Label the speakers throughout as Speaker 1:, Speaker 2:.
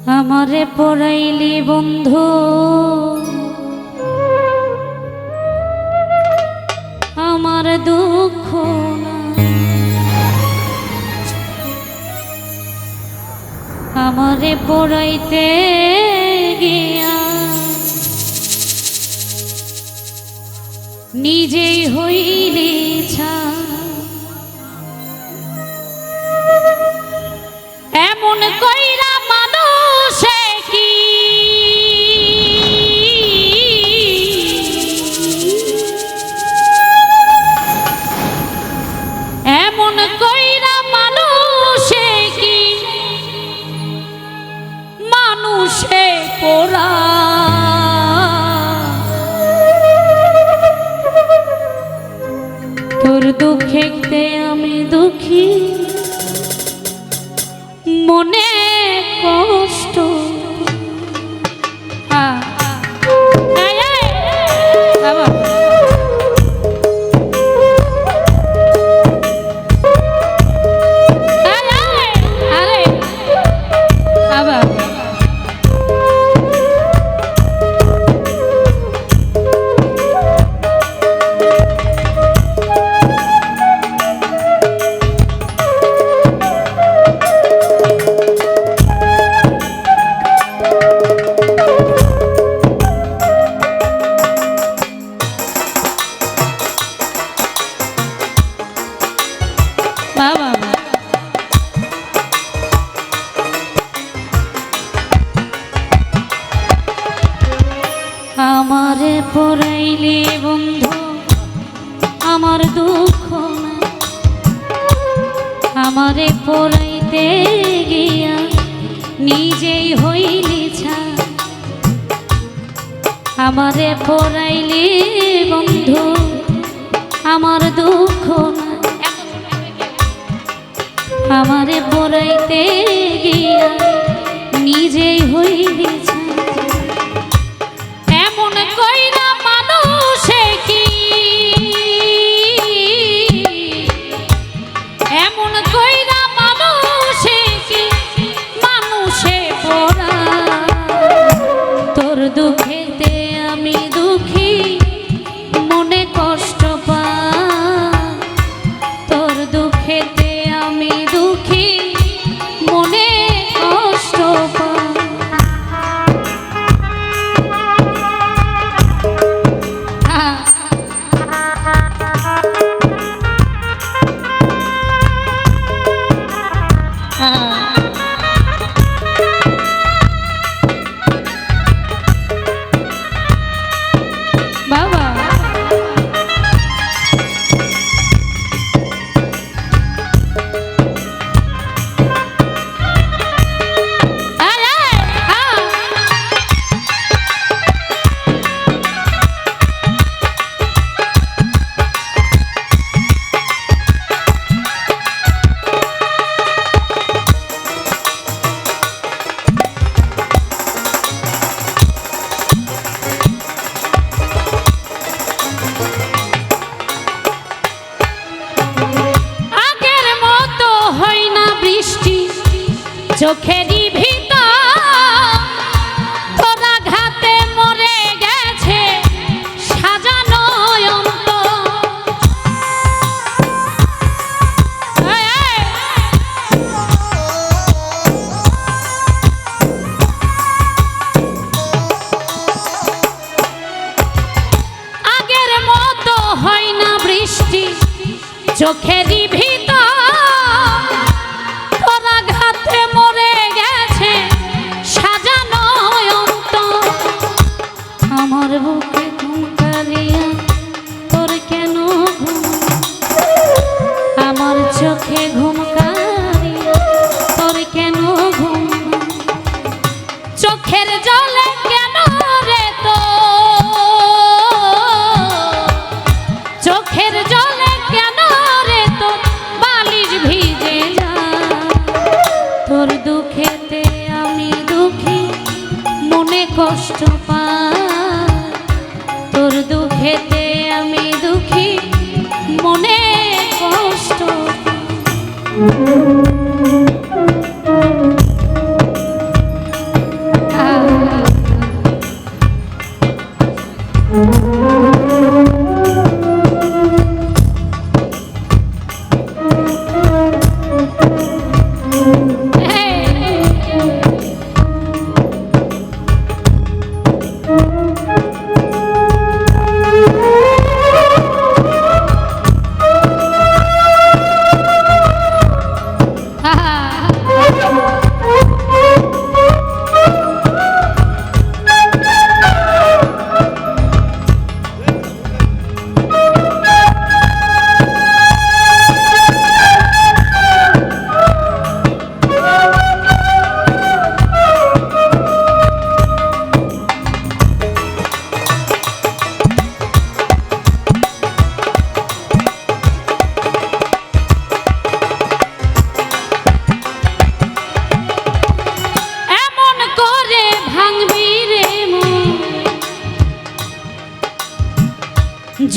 Speaker 1: আমারে পড়াইলি বন্ধু আমার দুঃখ না, আমারে পড়াইতে গিয়া নিজেই হইলি এমন কইরা মানুষে কি এমন কইরা মানুষে কি মানুষে পোড়া তোর দুঃখেতে আমি দুঃখী মনে কষ্ট আমারে পড়াইলি বন্ধু আমার দুঃখ না, আমারে পড়াইতে গিয়া নিজেই হইলি ছাই। আমারে পড়াইলি বন্ধু আমার দুঃখ না, আমারে পড়াইতে গিয়া নিজেই হইলি ছাই। এমন কইরা মানুষে কি এমন কইরা মানুষে কি মানুষে পোড়া তোর দুঃখেতে আমি দুঃখী মনে কষ্ট পাই। তোর দুঃখেতে আমি দুঃখী মনে কষ্ট পাই। চোখেরই ভিতর তোরা ঘাতে মরে গেছে সাজানো অন্তর। আগের মতো হয় না বৃষ্টি চোখেরই ভিতর তোরা ঘাতে মরে গেছে সাজানো অন্তর। আমার বুকে ঘুম কালিয়া তোর কেন ঘুম, আমার চোখে ঘুম কালিয়া তোর কেন ঘুম, চোখের জলে কেন রে তো চোখের জলে কেন রে তো বালিশ ভিজে যায়। তোর দুঃখেতে আমি দুঃখী মনে কষ্ট পাই। তোর দুঃখেতে আমি দুঃখী মনে কষ্ট পাই।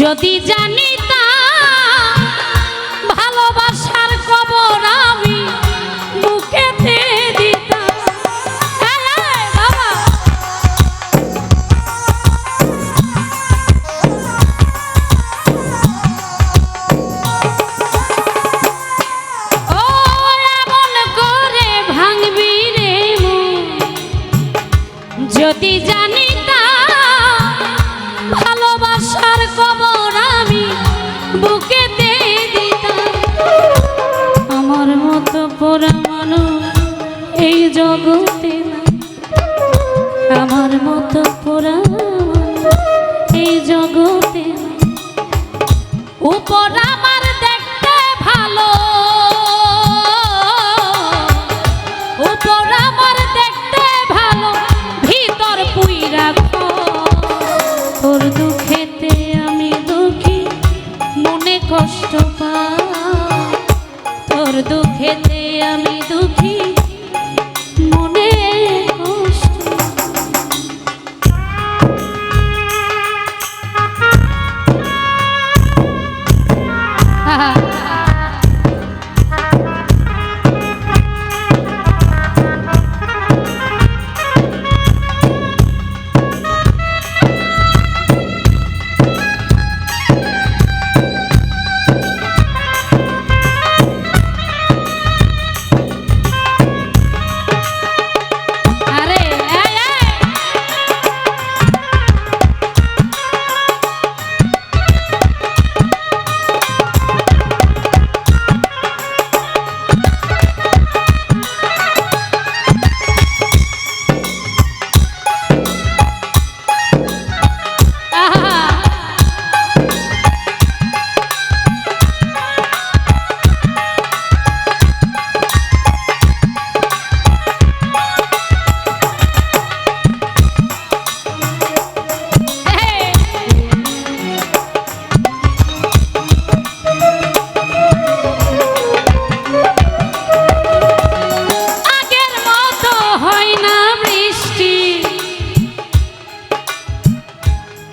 Speaker 1: যদি জানিতাম ভালোবাসার কবর আমি বুকেতে দিতাম। বাবা ও এমন করে ভাঙবি রে মন, যদি জানিতাম ভালোবাসার কবর আমি বুকেতে দিতাম। আমার মতো পোড়া মানুষ এই জগতে না, আমার মতো পোড়া এই জগতে না। উপর আমার দেখতে ভালো, উপর আমার দেখতে ভালো, ভিতর পুইরা তোর দুঃখেতে আমি দুঃখী মনে কষ্ট পাই, তোর দুঃখেতে আমি দুঃখী মনে কষ্ট।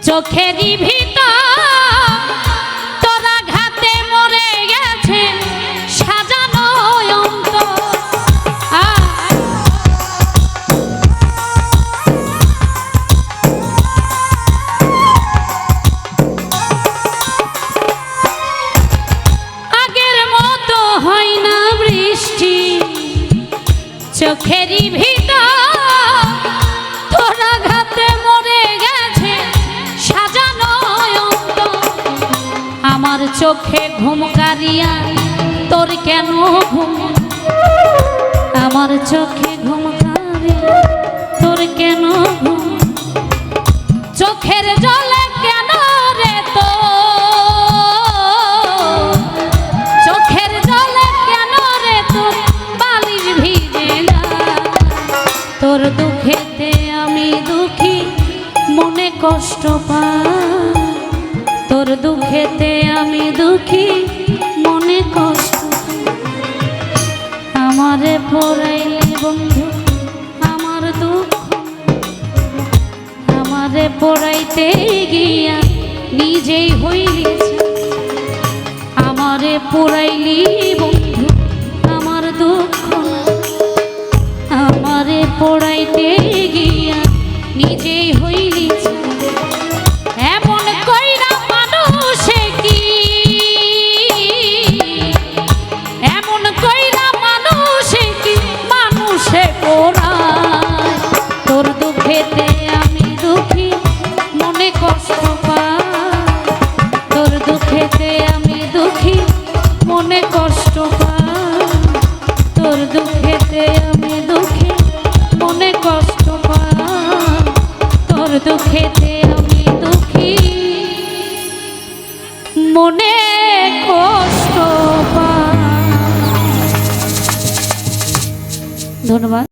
Speaker 1: চোখেরই ভিতর তোরা ঘাতে মরে গেছে সাজানো অন্তর। আগের মতো হয় না বৃষ্টি, চোখেরই ভিতর তোরা ঘাতে মরে গেছে সাজানো অন্তর। আমার চোখে ঘুম কারিয়া তোর কেন ঘুম, আমার চোখে ঘুম কারিয়া তোর কেন ঘুম, চোখের জলে কেন রে তো, চোখের জলে কেন রে তোর বালিশ ভিজে না। তোর দুঃখেতে আমি দুঃখী মনে কষ্ট পাই, তোর দুঃখেতে আমি দুঃখী মনে কষ্ট। আমারে পড়াইলে বন্ধু আমার দুঃখ, আমারে পড়াইতে গিয়া নিজেই হইলি, আমারে পড়াইলি বন্ধু আমার দুঃখ, আমারে পড়াইতে গিয়া নিজেই হইলি। এমন কইরা মানুষে কি, এমন কইরা মানুষে কি মানুষে পোড়ায়। তোর দুঃখেতে আমি দুঃখী মনে কষ্ট পাই, তোর দুঃখেতে আমি দুঃখী মনে কষ্ট পাই, তোর দুঃখেতে মনে কষ্ট পায়। ধন্যবাদ।